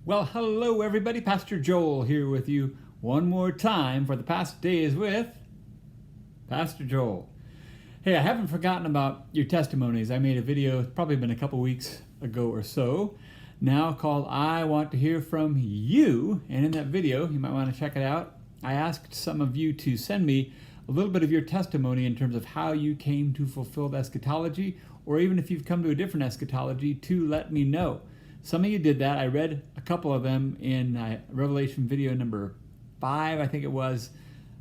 Well, hello everybody. Pastor Joel here with you one more time for the past days with Pastor Joel. Hey, I haven't forgotten about your testimonies. I made a video, it's probably been a couple weeks ago or so, now called I Want to Hear From You. And in that video, you might want to check it out, I asked some of you to send me a little bit of your testimony in terms of how you came to fulfilled eschatology, or even if you've come to a different eschatology, to let me know. Some of you did that. I read a couple of them in Revelation video number 5, I think it was.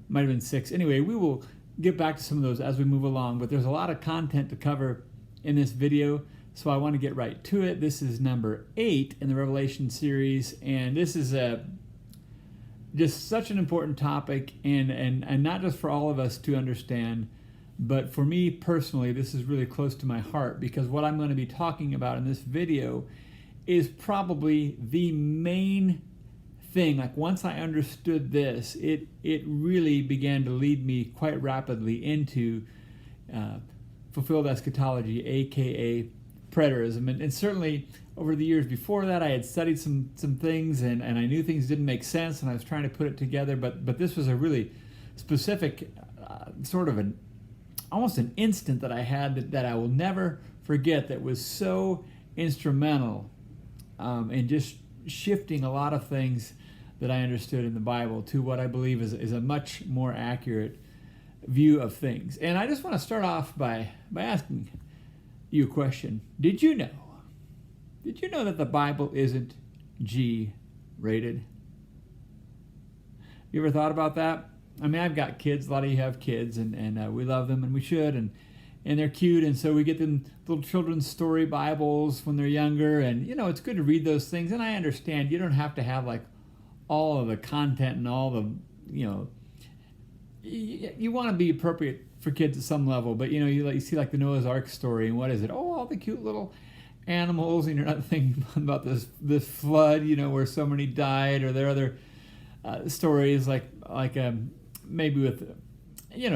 Might have been 6. Anyway, we will get back to some of those as we move along, but there's a lot of content to cover in this video, so I want to get right to it. This is number 8 in the Revelation series, and this is just such an important topic, and not just for all of us to understand, but for me personally, this is really close to my heart, because what I'm going to be talking about in this video is probably the main thing. Like, once I understood this, it really began to lead me quite rapidly into fulfilled eschatology, aka preterism. And certainly over the years before that, I had studied some things, and I knew things didn't make sense, and I was trying to put it together. But this was a really specific sort of almost an instant that I had that I will never forget, that was so instrumental in just shifting a lot of things that I understood in the Bible to what I believe is a much more accurate view of things. And I just want to start off by asking you a question. Did you know that the Bible isn't G-rated? You ever thought about that? I mean, I've got kids. A lot of you have kids, and we love them, and we should, and they're cute, and so we get them little children's story Bibles when they're younger, and it's good to read those things. And I understand you don't have to have like all of the content and all the, you want to be appropriate for kids at some level, but you see like the Noah's Ark story, and what is it? Oh, all the cute little animals, and you're not thinking about this flood, where so many died, or there are other stories like maybe with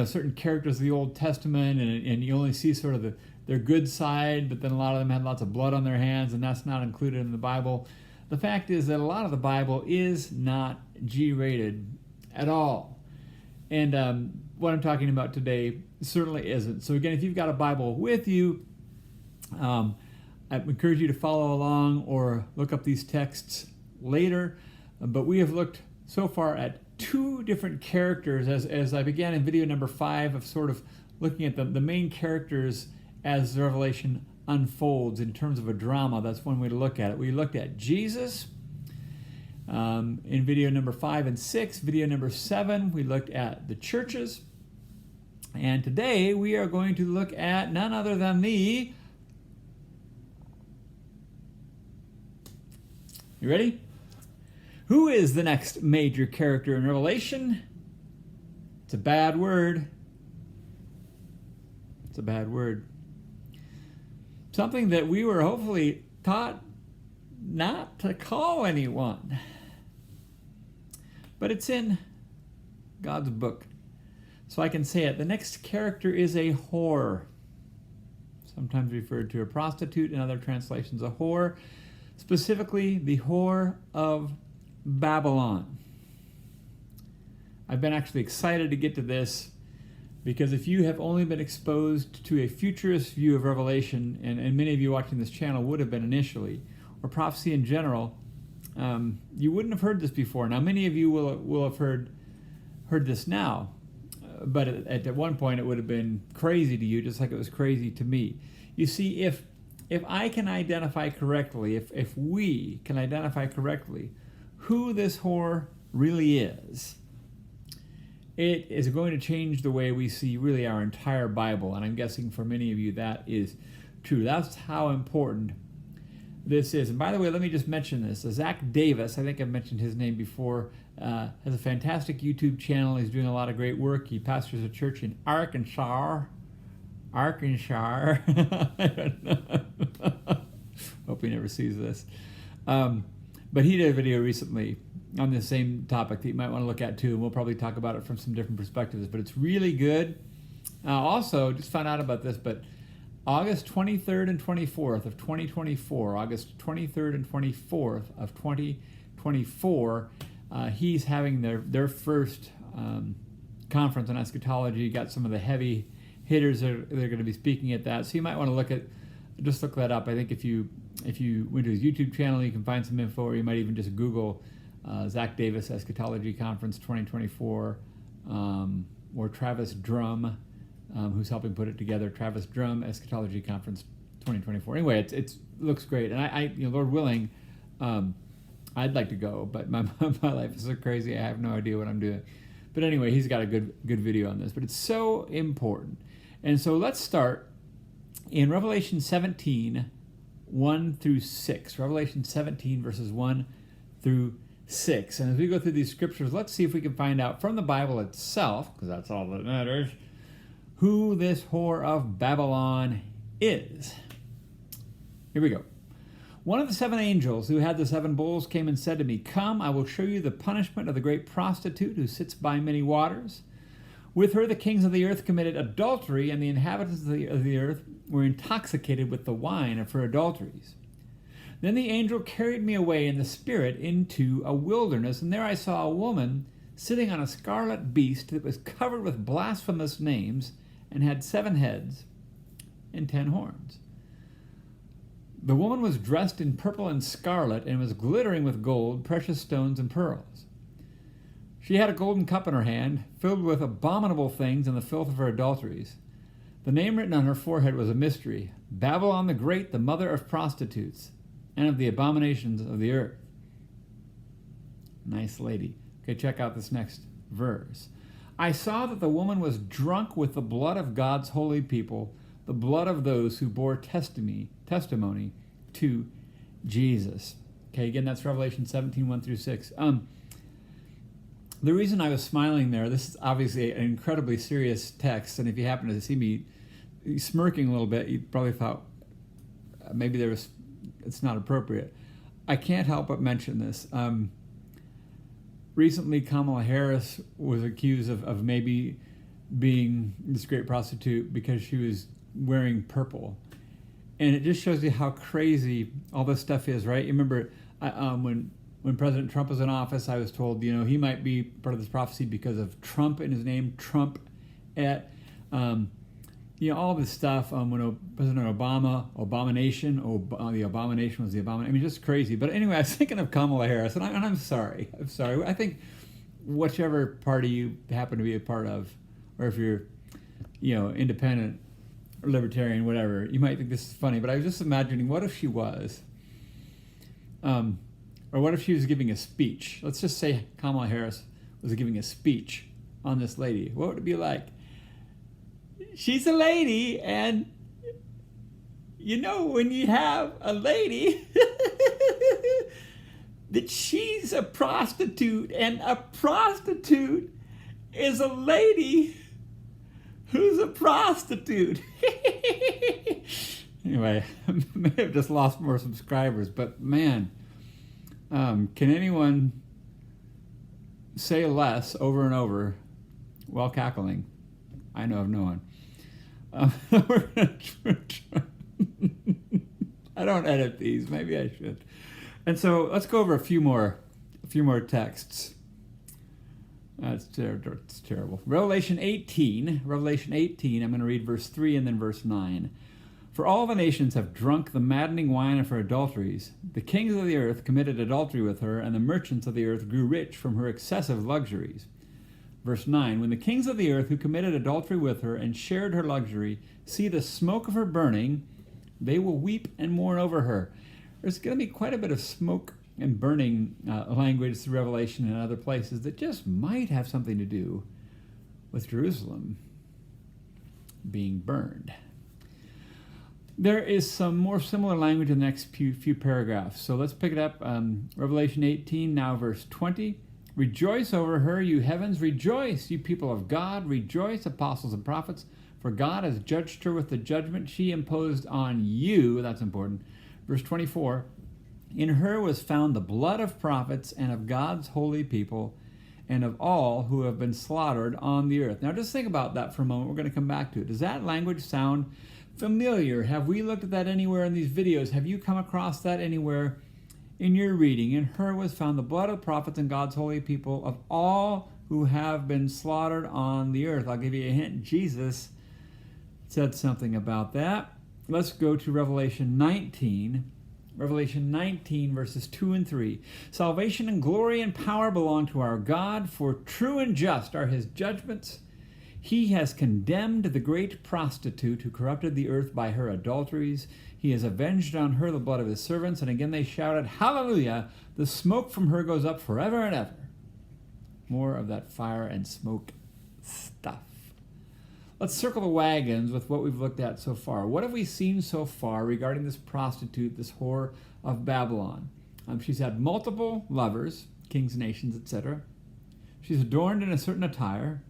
certain characters of the Old Testament, and you only see sort of their good side, but then a lot of them had lots of blood on their hands, and that's not included in the Bible. The fact is that a lot of the Bible is not G-rated at all. And what I'm talking about today certainly isn't. So again, if you've got a Bible with you, I encourage you to follow along or look up these texts later. But we have looked so far at 2 different characters as I began in video number 5 of sort of looking at the main characters as the Revelation unfolds in terms of a drama. That's one way to look at it. We looked at Jesus in video number 5 and 6. Video number 7, we looked at the churches. And today we are going to look at none other than the... You ready? Who is the next major character in Revelation? It's a bad word. It's a bad word. Something that we were hopefully taught not to call anyone. But it's in God's book. So I can say it. The next character is a whore. Sometimes referred to a prostitute, in other translations a whore. Specifically, the whore of Babylon. I've been actually excited to get to this, because if you have only been exposed to a futurist view of Revelation, and many of you watching this channel would have been initially, or prophecy in general, you wouldn't have heard this before. Now, many of you will have heard this now, but at one point it would have been crazy to you, just like it was crazy to me. You see, if I can identify correctly, if we can identify correctly who this whore really is, it is going to change the way we see really our entire Bible. And I'm guessing for many of you that is true. That's how important this is. And by the way, let me just mention this. Zach Davis, I think I've mentioned his name before, has a fantastic YouTube channel. He's doing a lot of great work. He pastors a church in Arkansas. I don't know. Hope he never sees this. But he did a video recently on the same topic that you might want to look at too, and we'll probably talk about it from some different perspectives, but it's really good. Also, just found out about this, but August 23rd and 24th of 2024, August 23rd and 24th of 2024, he's having their first conference on eschatology. Got some of the heavy hitters that are going to be speaking at that. So you might want to look that up. I think if you went to his YouTube channel, you can find some info, or you might even just Google Zach Davis Eschatology Conference 2024, or Travis Drum, who's helping put it together. Travis Drum Eschatology Conference 2024. Anyway, it looks great, and I Lord willing, I'd like to go, but my life is so crazy. I have no idea what I'm doing. But anyway, he's got a good video on this. But it's so important, and so let's start in Revelation 17, 1 through 6. Revelation 17 verses 1 through 6. And as we go through these scriptures, let's see if we can find out from the Bible itself, because that's all that matters, who this whore of Babylon is. Here we go. One of the 7 angels who had the 7 bowls came and said to me, "Come, I will show you the punishment of the great prostitute who sits by many waters. With her the kings of the earth committed adultery, and the inhabitants of the earth were intoxicated with the wine of her adulteries." Then the angel carried me away in the spirit into a wilderness, and there I saw a woman sitting on a scarlet beast that was covered with blasphemous names and had 7 heads and 10 horns. The woman was dressed in purple and scarlet and was glittering with gold, precious stones, and pearls. She had a golden cup in her hand, filled with abominable things and the filth of her adulteries. The name written on her forehead was a mystery: Babylon the Great, the mother of prostitutes and of the abominations of the earth. Nice lady. Okay, check out this next verse. I saw that the woman was drunk with the blood of God's holy people, the blood of those who bore testimony to Jesus. Okay, again, that's Revelation 17, 1 through 6. The reason I was smiling there, this is obviously an incredibly serious text, and if you happen to see me smirking a little bit, you probably thought maybe it's not appropriate. I can't help but mention this. Recently, Kamala Harris was accused of maybe being this great prostitute because she was wearing purple. And it just shows you how crazy all this stuff is, right? You remember when President Trump was in office, I was told, he might be part of this prophecy because of Trump in his name, Trump at, all this stuff. When President Obama, the abomination was the abomination. I mean, just crazy. But anyway, I was thinking of Kamala Harris, and I'm sorry. I'm sorry. I think whichever party you happen to be a part of, or if you're, independent or libertarian, whatever, you might think this is funny. But I was just imagining, what if she was? Or what if she was giving a speech? Let's just say Kamala Harris was giving a speech on this lady. What would it be like? She's a lady, and when you have a lady, that she's a prostitute, and a prostitute is a lady who's a prostitute. Anyway, I may have just lost more subscribers, but man, can anyone say less over and over while cackling? I know of no one. I don't edit these.Maybe I should. And so let's go over a few more texts. It's terrible. Revelation 18. I'm going to read verse 3 and then verse 9. For all the nations have drunk the maddening wine of her adulteries. The kings of the earth committed adultery with her, and the merchants of the earth grew rich from her excessive luxuries. Verse 9, when the kings of the earth who committed adultery with her and shared her luxury see the smoke of her burning, they will weep and mourn over her. There's going to be quite a bit of smoke and burning language through Revelation and other places that just might have something to do with Jerusalem being burned. There is some more similar language in the next few paragraphs. So let's pick it up. Revelation 18, now verse 20. Rejoice over her, you heavens. Rejoice, you people of God. Rejoice, apostles and prophets. For God has judged her with the judgment she imposed on you. That's important. Verse 24. In her was found the blood of prophets and of God's holy people and of all who have been slaughtered on the earth. Now just think about that for a moment. We're going to come back to it. Does that language sound familiar? Have we looked at that anywhere in these videos? Have you come across that anywhere in your reading? In her was found the blood of prophets and God's holy people, of all who have been slaughtered on the earth. I'll give you a hint. Jesus said something about that. Let's go to Revelation 19. Revelation 19, verses 2 and 3. Salvation and glory and power belong to our God, for true and just are his judgments. He has condemned the great prostitute who corrupted the earth by her adulteries. He has avenged on her the blood of his servants. And again they shouted, Hallelujah! The smoke from her goes up forever and ever. More of that fire and smoke stuff. Let's circle the wagons with what we've looked at so far. What have we seen so far regarding this prostitute, this whore of Babylon? She's had multiple lovers, kings, nations, etc. She's adorned in a certain attire.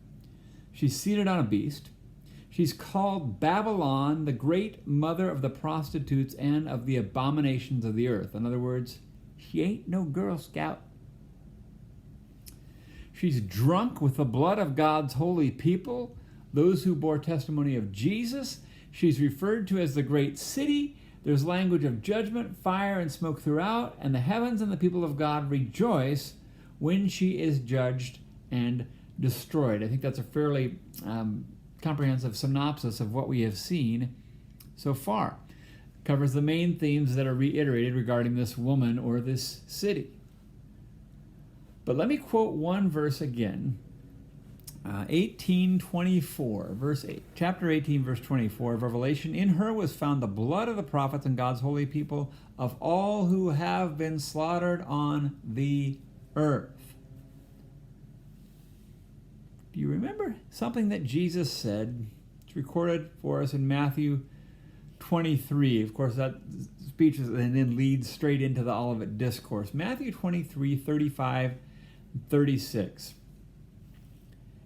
She's seated on a beast. She's called Babylon, the great mother of the prostitutes and of the abominations of the earth. In other words, she ain't no Girl Scout. She's drunk with the blood of God's holy people, those who bore testimony of Jesus. She's referred to as the great city. There's language of judgment, fire, and smoke throughout, and the heavens and the people of God rejoice when she is judged and destroyed. I think that's a fairly comprehensive synopsis of what we have seen so far. Covers the main themes that are reiterated regarding this woman or this city. But let me quote one verse again. 18:24, verse 8, chapter 18, verse 24 of Revelation. In her was found the blood of the prophets and God's holy people, of all who have been slaughtered on the earth. Do you remember something that Jesus said? It's recorded for us in Matthew 23. Of course, that speech is, and then leads straight into the Olivet Discourse. Matthew 23, 35, 36.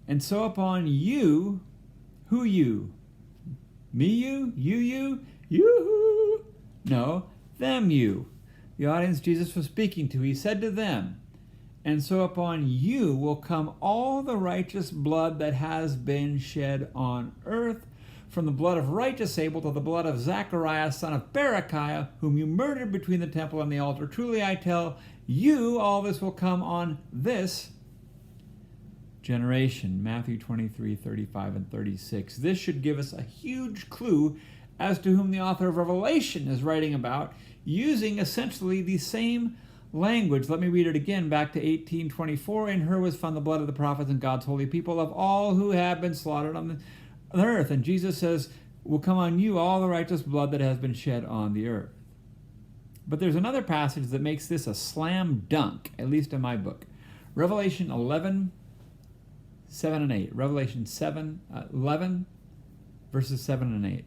And so upon you, who you? Me you? You? You? No, them you. The audience Jesus was speaking to, he said to them, and so upon you will come all the righteous blood that has been shed on earth, from the blood of righteous Abel to the blood of Zachariah, son of Berechiah, whom you murdered between the temple and the altar. Truly I tell you, all this will come on this generation. Matthew 23, 35, and 36. This should give us a huge clue as to whom the author of Revelation is writing about, using essentially the same language. Let me read it again, back to 18:24. In her was found the blood of the prophets and God's holy people, of all who have been slaughtered on the earth. And Jesus says, will come on you all the righteous blood that has been shed on the earth. But there's another passage that makes this a slam dunk, at least in my book. Revelation 11, 7 and 8. Revelation 11, verses 7 and 8.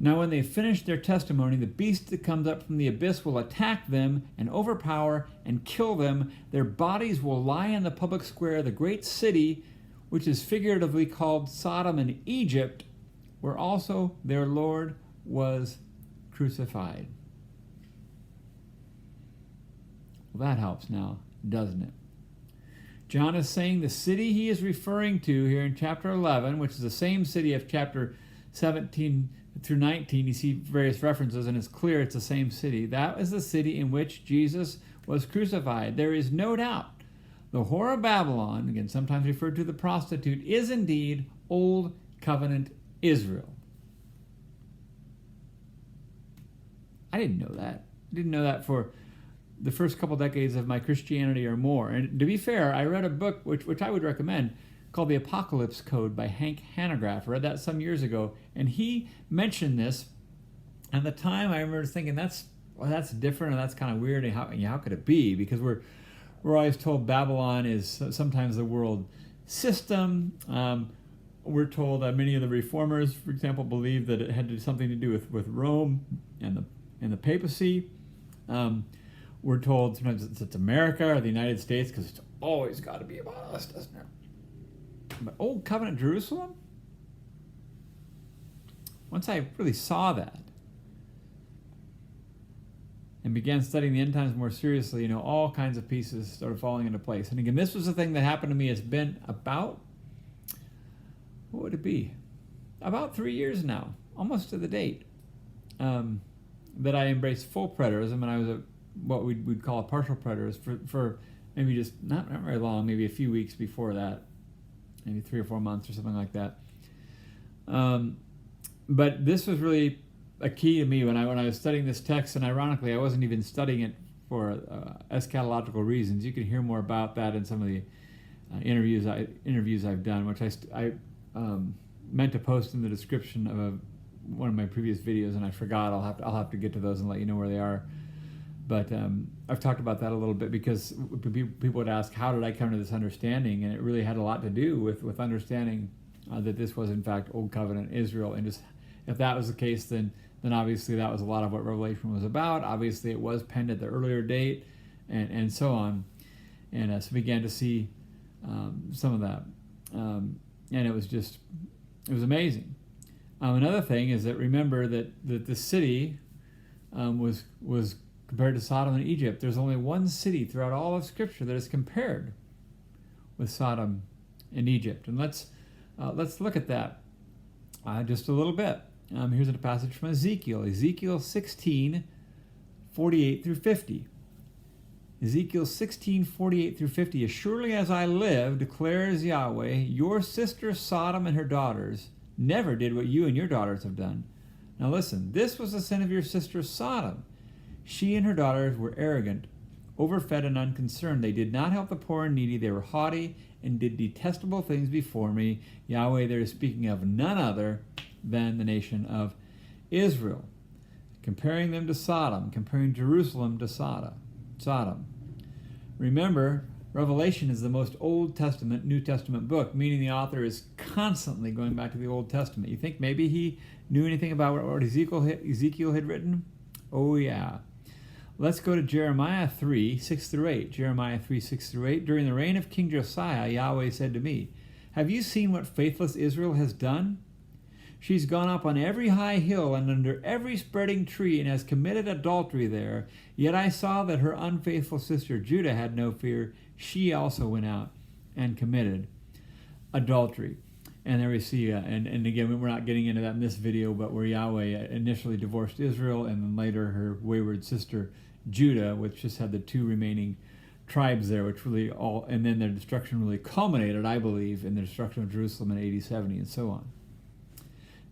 Now when they finish their testimony, the beast that comes up from the abyss will attack them and overpower and kill them. Their bodies will lie in the public square, the great city, which is figuratively called Sodom and Egypt, where also their Lord was crucified. Well, that helps now, doesn't it? John is saying the city he is referring to here in chapter 11, which is the same city of chapter 17 through 19. You see various references, and it's clear it's the same city. That is the city in which Jesus was crucified. There is no doubt the whore of Babylon, again sometimes referred to the prostitute, is indeed Old Covenant Israel. I didn't know that. I didn't know that for the first couple decades of my Christianity or more. And to be fair, I read a book which I would recommend called The Apocalypse Code by Hank Hanegraaff. I read that some years ago, and he mentioned this. At the time, I remember thinking that's different, and that's kind of weird. And how could it be? Because we're always told Babylon is sometimes the world system. We're told that many of the reformers, for example, believe that it had something to do with Rome and the papacy. We're told sometimes it's America or the United States, because it's always got to be about us, doesn't it? But Old Covenant Jerusalem? Once I really saw that and began studying the end times more seriously, all kinds of pieces started falling into place. And again, this was the thing that happened to me. It's been about, what would it be? About 3 years now. almost to the date, that I embraced full preterism, and I was what we'd call a partial preterist for maybe just not very long, maybe a few weeks before that, maybe 3 or 4 months or something like that. But this was really a key to me when I was studying this text, and ironically, I wasn't even studying it for eschatological reasons. You can hear more about that in some of the interviews I've done, which I meant to post in the description of one of my previous videos, and I forgot. I'll have to get to those and let you know where they are. But I've talked about that a little bit because people would ask, how did I come to this understanding? And it really had a lot to do with understanding that this was in fact Old Covenant Israel, and just if that was the case, then obviously that was a lot of what Revelation was about. Obviously it was penned at the earlier date, and so on, and so we began to see some of that, and it was amazing. Another thing is that remember that the city was compared to Sodom and Egypt. There's only one city throughout all of Scripture that is compared with Sodom and Egypt, and let's look at that just a little bit. Here's a passage from Ezekiel 16, 48 through 50. Ezekiel 16, 48 through 50. As surely as I live, declares Yahweh, your sister Sodom and her daughters never did what you and your daughters have done. Now listen, this was the sin of your sister Sodom. She and her daughters were arrogant, overfed and unconcerned. They did not help the poor and needy. They were haughty and did detestable things before me. Yahweh there is speaking of none other than the nation of Israel. Comparing them to Sodom, comparing Jerusalem to Sodom. Remember, Revelation is the most Old Testament, New Testament book, meaning the author is constantly going back to the Old Testament. You think maybe he knew anything about what Ezekiel had written? Oh yeah. Let's go to Jeremiah 3, 6 through 8. Jeremiah 3, 6 through 8. During the reign of King Josiah, Yahweh said to me, have you seen what faithless Israel has done? She's gone up on every high hill and under every spreading tree and has committed adultery there. Yet I saw that her unfaithful sister Judah had no fear. She also went out and committed adultery. And there we see, and again, we're not getting into that in this video, but where Yahweh initially divorced Israel and then later her wayward sister Judah, which just had the 2 remaining tribes there, which really and then their destruction really culminated, I believe, in the destruction of Jerusalem in AD 70 and so on.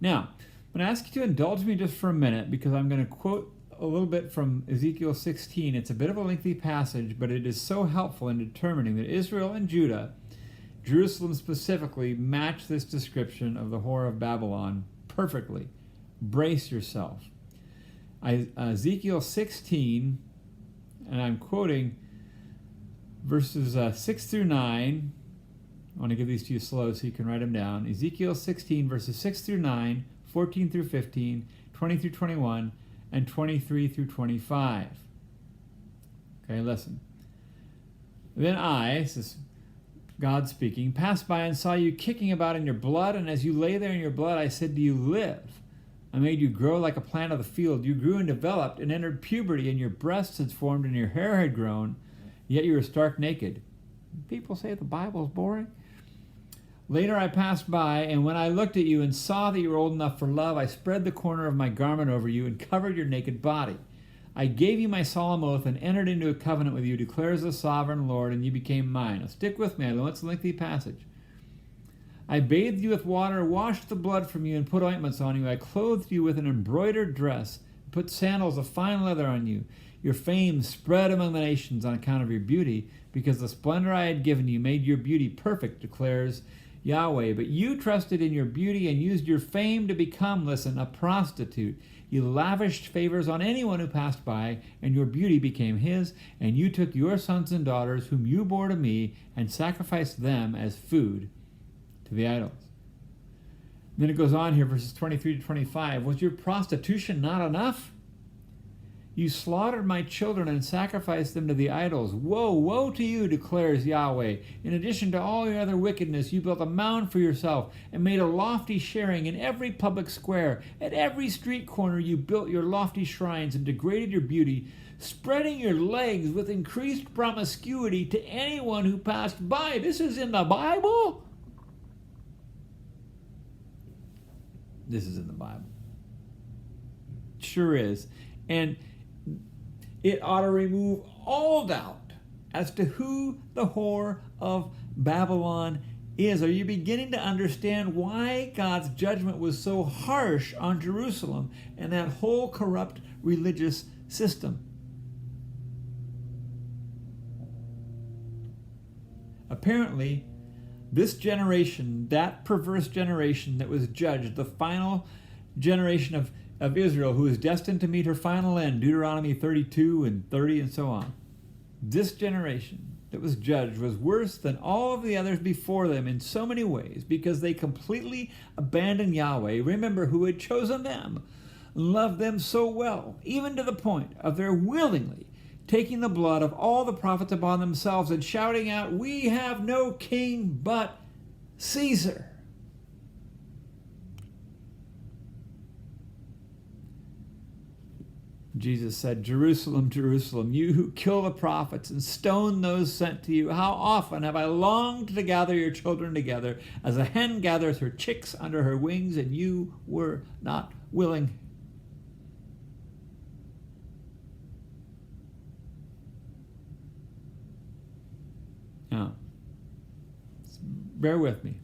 Now, I'm going to ask you to indulge me just for a minute because I'm going to quote a little bit from Ezekiel 16. It's a bit of a lengthy passage, but it is so helpful in determining that Israel and Judah, Jerusalem specifically, match this description of the whore of Babylon perfectly. Brace yourself. Ezekiel 16, and I'm quoting verses 6 through 9. I want to give these to you slow so you can write them down. Ezekiel 16, verses 6 through 9, 14 through 15, 20 through 21, and 23 through 25. Okay, listen. Then I, this is God speaking, passed by and saw you kicking about in your blood, and as you lay there in your blood, I said to you, live. I made you grow like a plant of the field. You grew and developed and entered puberty, and your breasts had formed and your hair had grown, yet you were stark naked. People say the Bible is boring. Later I passed by, and when I looked at you and saw that you were old enough for love, I spread the corner of my garment over you and covered your naked body. I gave you my solemn oath and entered into a covenant with you, declares the sovereign Lord, and you became mine. Now stick with me. I know it's a lengthy passage. I bathed you with water, washed the blood from you, and put ointments on you. I clothed you with an embroidered dress, put sandals of fine leather on you. Your fame spread among the nations on account of your beauty, because the splendor I had given you made your beauty perfect, declares Yahweh. But you trusted in your beauty and used your fame to become, listen, a prostitute. You lavished favors on anyone who passed by, and your beauty became his, and you took your sons and daughters, whom you bore to me, and sacrificed them as food to the idols. Then it goes on here, verses 23 to 25. Was your prostitution not enough? You slaughtered my children and sacrificed them to the idols. Woe, woe to you, declares Yahweh. In addition to all your other wickedness, you built a mound for yourself and made a lofty sharing in every public square. At every street corner you built your lofty shrines and degraded your beauty, spreading your legs with increased promiscuity to anyone who passed by. This is in the Bible? This is in the Bible. Sure is. And it ought to remove all doubt as to who the whore of Babylon is. Are you beginning to understand why God's judgment was so harsh on Jerusalem and that whole corrupt religious system? Apparently, this generation, that perverse generation that was judged, the final generation of Israel who is destined to meet her final end, Deuteronomy 32 and 30 and so on, this generation that was judged was worse than all of the others before them in so many ways because they completely abandoned Yahweh. Remember, who had chosen them, loved them so well, even to the point of their willingly taking the blood of all the prophets upon themselves and shouting out, "We have no king but Caesar." Jesus said, "Jerusalem, Jerusalem, you who kill the prophets and stone those sent to you, how often have I longed to gather your children together as a hen gathers her chicks under her wings, and you were not willing." Now, bear with me.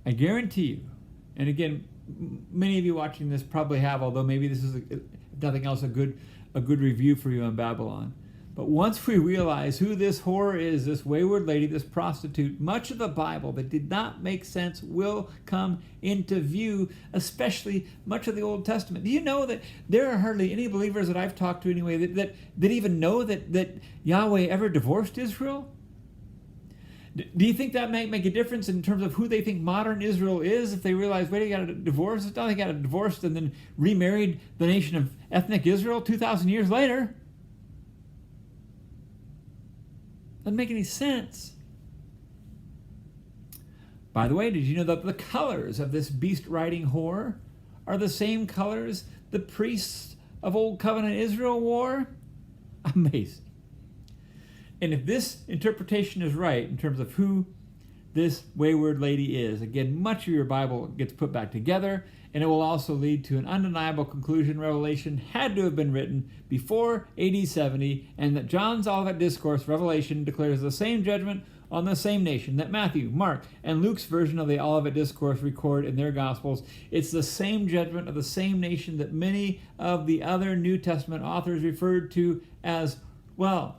I guarantee you, and again, many of you watching this probably have, although maybe this is, if nothing else, a good review for you on Babylon. But once we realize who this whore is, this wayward lady, this prostitute, much of the Bible that did not make sense will come into view, especially much of the Old Testament. Do you know that there are hardly any believers that I've talked to anyway that even know that Yahweh ever divorced Israel? Do you think that might make a difference in terms of who they think modern Israel is if they realize, wait, they got a divorce? It's not they got a divorce and then remarried the nation of ethnic Israel 2,000 years later. Doesn't make any sense. By the way, did you know that the colors of this beast-riding whore are the same colors the priests of Old Covenant Israel wore? Amazing. And if this interpretation is right in terms of who this wayward lady is, again, much of your Bible gets put back together, and it will also lead to an undeniable conclusion. Revelation had to have been written before AD 70, and that John's Olivet Discourse, Revelation, declares the same judgment on the same nation that Matthew, Mark, and Luke's version of the Olivet Discourse record in their Gospels. It's the same judgment of the same nation that many of the other New Testament authors referred to as well.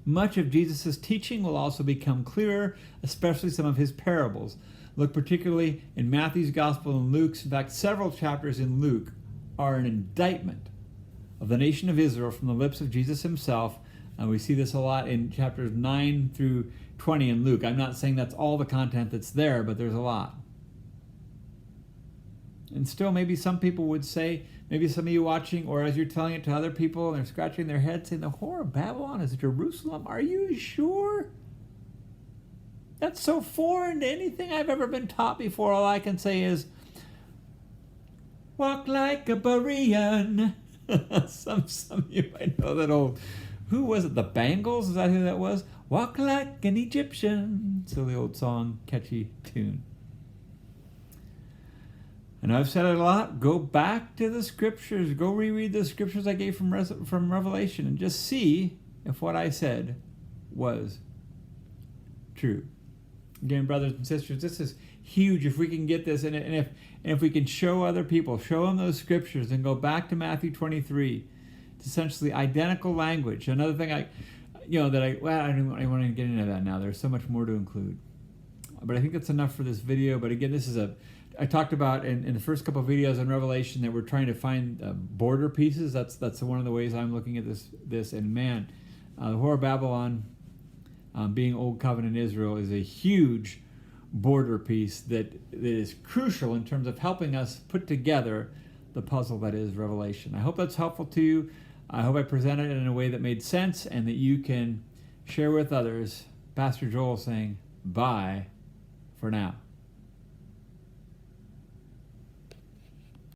Much of Jesus' teaching will also become clearer, especially some of his parables. Look particularly in Matthew's Gospel and Luke's. In fact, several chapters in Luke are an indictment of the nation of Israel from the lips of Jesus himself. And we see this a lot in chapters 9 through 20 in Luke. I'm not saying that's all the content that's there, but there's a lot. And still, maybe some people would say, maybe some of you watching, or as you're telling it to other people, and they're scratching their heads saying, the whore of Babylon is Jerusalem? Are you sure? That's so foreign to anything I've ever been taught before. All I can say is, walk like a Berean. some of you might know that old, who was it, the Bangles? Is that who that was? Walk like an Egyptian. Silly old song, catchy tune. And I've said it a lot. Go back to the scriptures. Go reread the scriptures I gave from Revelation and just see if what I said was true. Again, brothers and sisters, this is huge if we can get this. And if we can show other people, show them those scriptures and go back to Matthew 23. It's essentially identical language. Another thing I don't want to get into that now. There's so much more to include. But I think that's enough for this video. But again, this is I talked about in the first couple of videos on Revelation that we're trying to find border pieces. That's one of the ways I'm looking at this. And man, the whore of Babylon, being Old Covenant Israel, is a huge border piece that is crucial in terms of helping us put together the puzzle that is Revelation. I hope that's helpful to you. I hope I presented it in a way that made sense and that you can share with others. Pastor Joel saying bye for now.